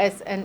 SN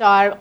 4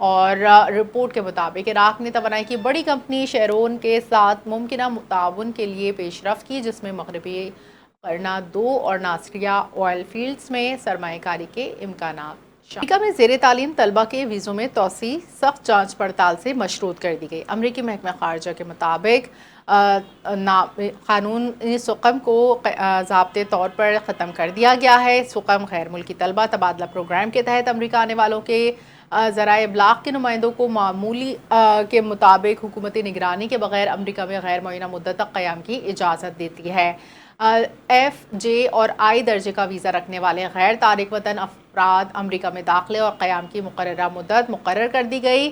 اور report کے مطابق عراق نے توانائی کی بڑی کمپنی شیرون کے ساتھ ممکنہ تعاون کے لیے پیش رفت کی، جس میں مغربی قرنہ 2 اور ناصریہ آئل فیلڈز میں سرمایہ کاری کے امکانات۔ امریکہ میں زیر تعلیم طلبہ کے ویزوں میں توسیع سخت جانچ پڑتال سے مشروط کر دی گئی۔ امریکی محکمہ خارجہ کے مطابق قانون سقم کو ضابطے طور پر ختم کر دیا گیا ہے۔ سقم غیر ملکی طلبہ تبادلہ پروگرام کے تحت امریکہ آنے والوں کے ذرائع ابلاغ کے نمائندوں کو معمولی کے مطابق حکومتی نگرانی کے بغیر امریکہ میں غیر معینہ مدت تک قیام کی اجازت دیتی ہے۔ ایف، جے اور آئی درجے کا ویزا رکھنے والے غیر تارک وطن افراد امریکہ میں داخلے اور قیام کی مقررہ مدت مقرر کر دی گئی۔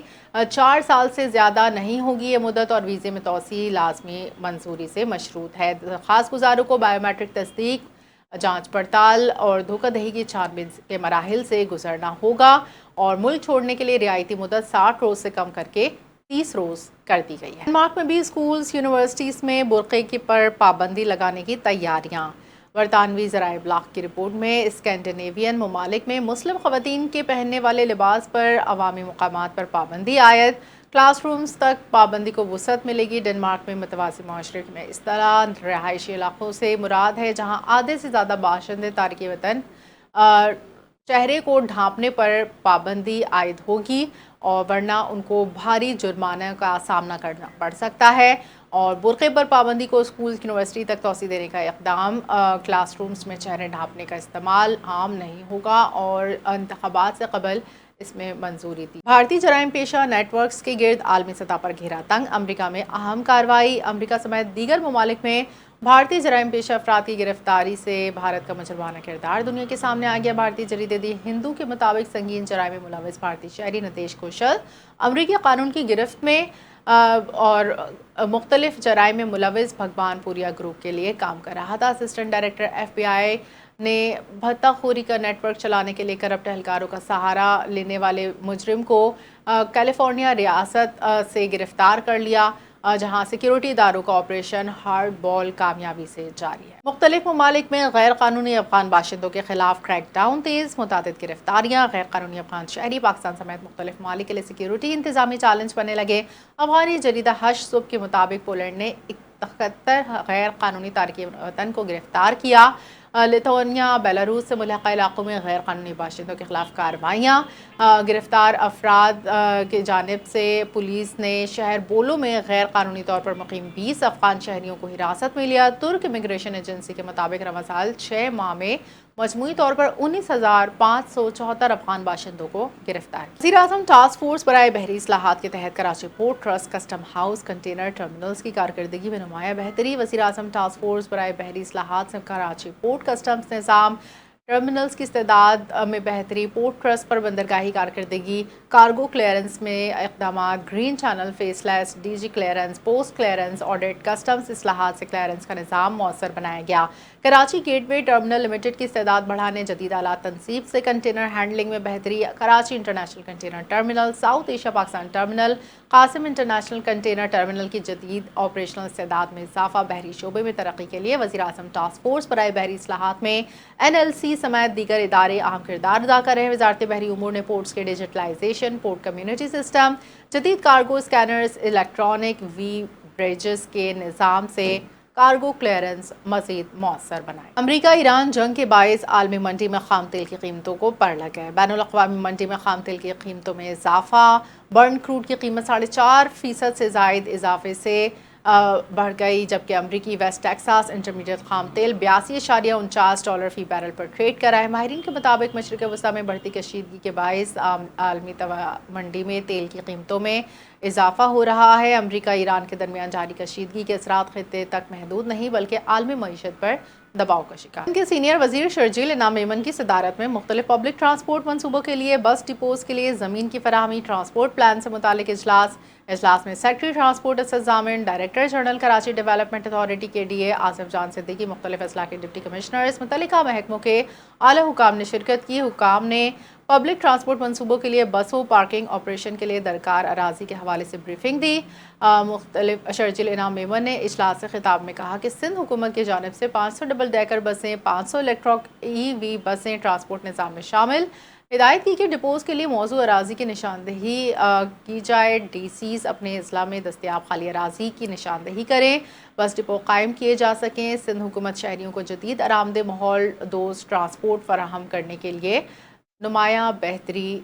4 سال سے زیادہ نہیں ہوگی یہ مدت اور ویزے میں توسیع لازمی منظوری سے مشروط ہے۔ درخواست گزاروں کو بائیو میٹرک تصدیق، جانچ پڑتال اور دھوکہ دہی کی چھانبین کے مراحل سے گزرنا ہوگا اور ملک چھوڑنے کے لیے رعایتی مدت 60 روز سے کم کر کے 30 روز کر دی گئی ہے۔ ڈنمارک میں بھی اسکولز، یونیورسٹیز میں برقعے کی پر پابندی لگانے کی تیاریاں۔ برطانوی ذرائع ابلاغ کی رپورٹ میں اسکینڈینیوین ممالک میں مسلم خواتین کے پہننے والے لباس پر عوامی مقامات پر پابندی عائد، کلاس رومز تک پابندی کو وسعت ملے گی۔ ڈنمارک میں متوازی معاشرے میں اس طرح رہائشی علاقوں سے مراد ہے جہاں آدھے سے زیادہ باشندے تارکین وطن چہرے کو ڈھانپنے پر پابندی عائد ہوگی اور ورنہ ان کو بھاری جرمانہ کا سامنا کرنا پڑ سکتا ہے۔ اور برقعے پر پابندی کو اسکول یونیورسٹی تک توسیع دینے کا اقدام، کلاس رومز میں چہرے ڈھانپنے کا استعمال عام نہیں ہوگا اور انتخابات سے قبل اس میں منظوری دی۔ بھارتی جرائم پیشہ نیٹ ورکس کے گرد عالمی سطح پر گھیرا تنگ، امریکہ میں اہم کارروائی۔ امریکہ سمیت دیگر ممالک میں بھارتی جرائم پیشہ افراد کی گرفتاری سے بھارت کا مجرمانہ کردار دنیا کے سامنے آ گیا۔ بھارتی جریدے دی ہندو کے مطابق سنگین جرائم میں ملوث بھارتی شہری نتیش کوشل امریکی قانون کی گرفت میں اور مختلف جرائم میں ملوث بھگوان پوریا گروپ کے لیے کام کر رہا تھا۔ اسسٹنٹ ڈائریکٹر ایف بی آئی نے بھتہ خوری کا نیٹ ورک چلانے کے لیے کرپٹ اہلکاروں کا سہارا لینے والے مجرم کو کیلیفورنیا ریاست سے گرفتار کر لیا، جہاں سیکیورٹی اداروں کا آپریشن ہارڈ بال کامیابی سے جاری ہے۔ مختلف ممالک میں غیر قانونی افغان باشندوں کے خلاف کریک ڈاؤن تیز، متعدد گرفتاریاں۔ غیر قانونی افغان شہری پاکستان سمیت مختلف ممالک کے لیے سیکیورٹی انتظامی چیلنج بننے لگے۔ افغانی جریدہ حش صبح کے مطابق پولینڈ نے 71 غیر قانونی تارکین وطن کو گرفتار کیا۔ لتھوانیا، بیلاروس سے ملحقہ علاقوں میں غیر قانونی باشندوں کے خلاف کارروائیاں۔ گرفتار افراد کی جانب سے پولیس نے شہر بولو میں غیر قانونی طور پر مقیم 20 افغان شہریوں کو حراست میں لیا۔ ترک امیگریشن ایجنسی کے مطابق رواں سال 6 ماہ میں مجموعی طور پر 19,574 افغان باشندوں کو گرفتار کیا۔ وزیر اعظم ٹاسک فورس برائے بحری اصلاحات کے تحت Karachi port trust custom house container terminals کی کارکردگی میں نمایاں بہتری۔ وزیر اعظم ٹاسک فورس برائے بحری اصلاحات سے کراچی پورٹ کسٹمز نظام ٹرمینلز کی استعداد میں بہتری، پورٹ ٹرسٹ پر بندرگاہی کارکردگی، کارگو کلیئرنس میں اقدامات، green channel faceless, D G clearance, post clearance audit, customs اصلاحات سے کلیئرنس کا نظام مؤثر بنایا گیا۔ Karachi gateway terminal limited کی استعداد بڑھانے، جدید آلات تنصیب سے کنٹینر ہینڈلنگ میں بہتری۔ Karachi international container terminal, south Asia Pakistan terminal, Qasim international container terminal کی جدید آپریشنل استعداد میں اضافہ۔ بحری شعبے میں ترقی کے لیے وزیر اعظم ٹاسک فورس برائے بحری اصلاحات میں این ایل سی سمیت دیگر ادارے اہم کردار ادا کر رہے ہیں۔ وزارت بحری امور نے پورٹس کے ڈیجیٹلائزیشن، پورٹ کمیونٹی سسٹم، جدید کارگو اسکینرز، الیکٹرانک وی بریجز کے نظام سے کارگو کلیئرنس مزید مؤثر بنائے۔ امریکہ ایران جنگ کے باعث عالمی منڈی میں خام تیل کی قیمتوں کو پڑ لگا ہے۔ بین الاقوامی منڈی میں خام تیل کی قیمتوں میں اضافہ، برن کروڈ کی قیمت 4.5% سے زائد اضافے سے بڑھ گئی، جبکہ امریکی ویسٹ ٹیکساس انٹرمیڈیٹ خام تیل $82.49 فی بیرل پر ٹریڈ کر رہا ہے۔ ماہرین کے مطابق مشرق وسطی میں بڑھتی کشیدگی کے باعث عالمی منڈی میں تیل کی قیمتوں میں اضافہ ہو رہا ہے۔ امریکہ ایران کے درمیان جاری کشیدگی کے اثرات خطے تک محدود نہیں بلکہ عالمی معیشت پر دباؤ کا شکار۔ ان کے سینئر وزیر شرجیل انعام میمن کی صدارت میں مختلف پبلک ٹرانسپورٹ منصوبوں کے لیے بس ڈپوز کے لیے زمین کی فراہمی، ٹرانسپورٹ پلان سے متعلق اجلاس میں سیکرٹری ٹرانسپورٹ اسد ضامن، director general Karachi development authority کے ڈی اے آصف جان صدیقی، مختلف اضلاع کے ڈپٹی کمشنرز، متعلقہ محکموں کے اعلی حکام نے شرکت کی۔ حکام نے پبلک ٹرانسپورٹ منصوبوں کے لیے بسوں پارکنگ آپریشن کے لیے درکار اراضی کے حوالے سے بریفنگ دی۔ شرجیل انعام میمن نے اجلاس سے خطاب میں کہا کہ سندھ حکومت کی جانب سے 500 ڈبل ڈیکر بسیں، 500 الیکٹرک ای وی بسیں ٹرانسپورٹ نظام میں شامل ہدایت کی کہ ڈپوز کے لیے موضوع اراضی کی نشاندہی کی جائے، ڈی سیز اپنے اضلاع میں دستیاب خالی اراضی کی نشاندہی کریں، بس ڈپو قائم کیے جا سکیں۔ سندھ حکومت شہریوں کو جدید آرامدہ ماحول دوست ٹرانسپورٹ فراہم کرنے کے لیے نمایاں بہتری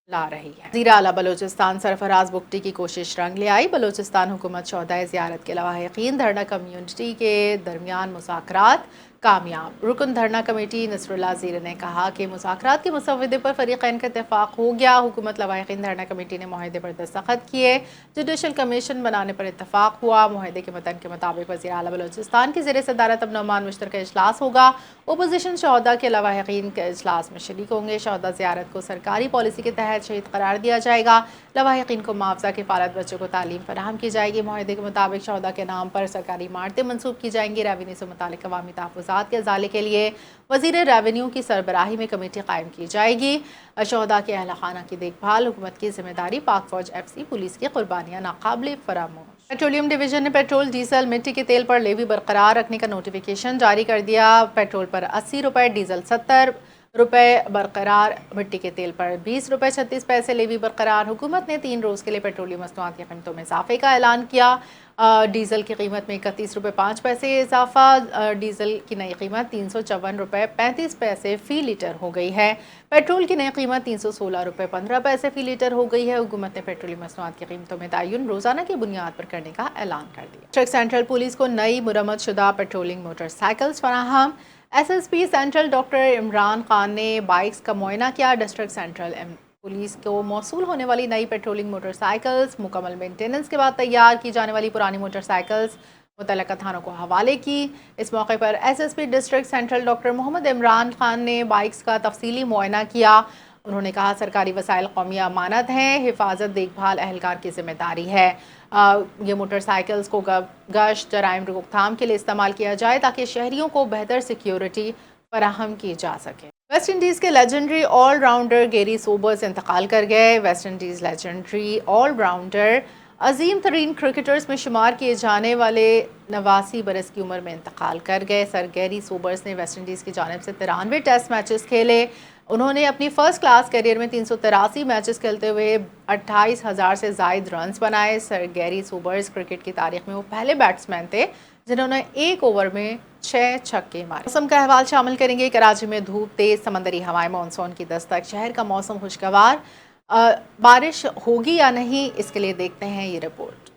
لا رہی ہے۔ وزیر اعلیٰ بلوچستان سرفراز بگٹی کی کوشش رنگ لے آئی۔ بلوچستان حکومت شہدائے زیارت کے لواحقین دھرنا کمیونٹی کے درمیان مذاکرات کامیاب۔ رکن دھرنا کمیٹی نصر اللہ زیر نے کہا کہ مذاکرات کے مسودے پر فریقین کا اتفاق ہو گیا۔ حکومت لواحقین دھرنا کمیٹی نے معاہدے پر دستخط کیے، جوڈیشل کمیشن بنانے پر اتفاق ہوا۔ معاہدے کے متن کے مطابق وزیر اعلیٰ بلوچستان کی زیر صدارت اب نعمان مشترکہ اجلاس ہوگا۔ اپوزیشن شہداء کے لواحقین کے اجلاس میں شریک ہوں گے۔ شہداء زیارت کو سرکاری پالیسی کے تحت شہید قرار دیا جائے گا۔ لواحقین کو معاوضہ کفالت بچوں کو تعلیم فراہم کی جائے گی۔ معاہدے کے مطابق شہداء کے نام پر سرکاری عمارتیں منسوب کی جائیں گی۔ ریونیو سے متعلق عوامی تحفظات کے ازالے کے لیے وزیر ریونیو کی سربراہی میں کمیٹی قائم کی جائے گی۔ شہداء کے اہل خانہ کی دیکھ بھال حکومت کی ذمہ داری۔ پاک فوج ایف سی پولیس کی قربانیاں ناقابل فراموش۔ پیٹرولیم ڈویژن نے پیٹرول، ڈیزل، مٹی کے تیل پر لیوی برقرار رکھنے کا نوٹیفیکیشن جاری کر دیا۔ پیٹرول پر 80 روپے، ڈیزل 70 روپے برقرار، مٹی کے تیل پر 20 روپے 36 پیسے لیوی برقرار۔ حکومت نے 3 روز کے لیے پیٹرولیم مصنوعات کی قیمتوں میں اضافے کا اعلان کیا۔ ڈیزل کی قیمت میں 31 روپے 5 پیسے اضافہ، ڈیزل کی نئی قیمت 354 روپے 35 پیسے فی لیٹر ہو گئی ہے۔ پیٹرول کی نئی قیمت 316 روپے 15 پیسے فی لیٹر ہو گئی ہے۔ حکومت نے پیٹرولیم مصنوعات کی قیمتوں میں تعین روزانہ کی بنیاد پر کرنے کا اعلان کر دیا۔ ڈسٹرکٹ سینٹرل پولیس کو نئی مرمت شدہ پیٹرولنگ موٹر سائیکلز فراہم۔ S S P central doctor Imran Khan نے بائکس کا معائنہ کیا۔ ڈسٹرکٹ سینٹرل پولیس کو موصول ہونے والی نئی پیٹرولنگ موٹر سائیکلز مکمل مینٹیننس کے بعد تیار کی جانے والی پرانی موٹر سائیکلز متعلقہ تھانوں کو حوالے کی۔ اس موقع پر S S P district central doctor Muhammad Imran Khan نے بائکس کا تفصیلی معائنہ کیا۔ انہوں نے کہا سرکاری وسائل قومی امانت ہیں، حفاظت دیکھ بھال اہلکار کی ذمہ داری ہے۔ یہ موٹر سائیکلز کو گشت، جرائم روک تھام کے لیے استعمال کیا جائے تاکہ شہریوں کو بہتر سیکیورٹی فراہم کی جا سکے۔ ویسٹ انڈیز کے legendary all rounder Garry Sobers انتقال کر گئے۔ West Indies legendary all rounder عظیم ترین کرکٹرز میں شمار کیے جانے والے 89 برس کی عمر میں انتقال کر گئے۔ سر گیری سوبرز نے ویسٹ انڈیز کی جانب سے 93 ٹیسٹ میچز کھیلے۔ انہوں نے اپنی فرسٹ کلاس کیریئر میں 383 میچز کھیلتے ہوئے 28,000 سے زائد رنز بنائے۔ سر گیری سوبرز کرکٹ کی تاریخ میں وہ پہلے بیٹسمین تھے جنہوں نے ایک اوور میں 6 چھکے مارے۔ موسم کا احوال شامل کریں گے۔ کراچی میں دھوپ، تیز سمندری ہوائیں، مانسون کی دستک، شہر کا موسم خوشگوار۔ بارش ہوگی یا نہیں، اس کے لیے دیکھتے ہیں یہ رپورٹ۔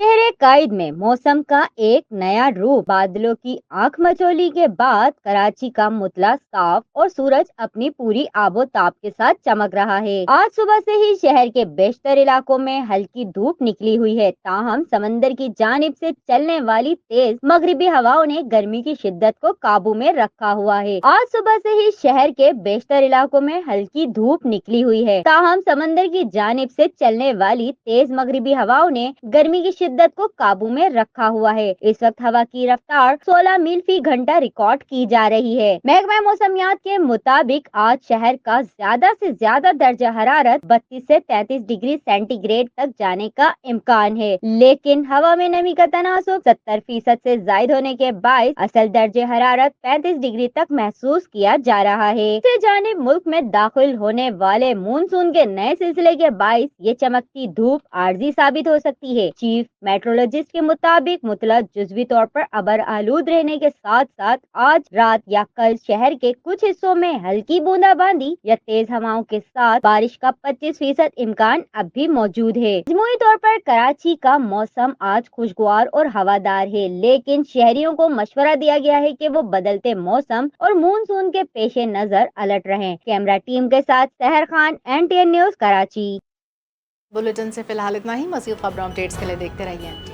شہر قائد میں موسم کا ایک نیا روپ۔ بادلوں کی آنکھ مچولی کے بعد کراچی کا مطلع صاف اور سورج اپنی پوری آب و تاب کے ساتھ چمک رہا ہے۔ آج صبح سے ہی شہر کے بیشتر علاقوں میں ہلکی دھوپ نکلی ہوئی ہے، تاہم سمندر کی جانب سے چلنے والی تیز مغربی ہواؤں نے گرمی کی شدت کو قابو میں رکھا ہوا ہے۔ آج صبح سے ہی شہر کے بیشتر علاقوں میں ہلکی دھوپ نکلی ہوئی ہے، تاہم سمندر کی جانب سے چلنے والی تیز مغربی ہواؤں نے گرمی کی شدت کو قابو میں رکھا ہوا ہے۔ اس وقت ہوا کی رفتار 16 میل فی گھنٹہ ریکارڈ کی جا رہی ہے۔ محکمہ موسمیات کے مطابق آج شہر کا زیادہ سے زیادہ درجہ حرارت 32 سے 33 ڈگری سینٹی گریڈ تک جانے کا امکان ہے، لیکن ہوا میں نمی کا تناسب 70% سے زائد ہونے کے باعث اصل درجہ حرارت 35 ڈگری تک محسوس کیا جا رہا ہے۔ دوسری جانب ملک میں داخل ہونے والے مونسون کے نئے سلسلے کے باعث یہ چمکتی دھوپ عارضی ثابت ہو سکتی ہے۔ چیف میٹرولوجسٹ کے مطابق مطلع جزوی طور پر ابر آلود رہنے کے ساتھ ساتھ آج رات یا کل شہر کے کچھ حصوں میں ہلکی بوندا باندی یا تیز ہواؤں کے ساتھ بارش کا 25% امکان اب بھی موجود ہے۔ مجموعی طور پر کراچی کا موسم آج خوشگوار اور ہوادار ہے، لیکن شہریوں کو مشورہ دیا گیا ہے کہ وہ بدلتے موسم اور مونسون کے پیش نظر الرٹ رہیں۔ کیمرہ ٹیم کے ساتھ Sehar Khan, NTN news, Karachi. Bulletin سے فی الحال اتنا ہی۔ مزید خبروں اپڈیٹس کے لیے دیکھتے رہیے NTN۔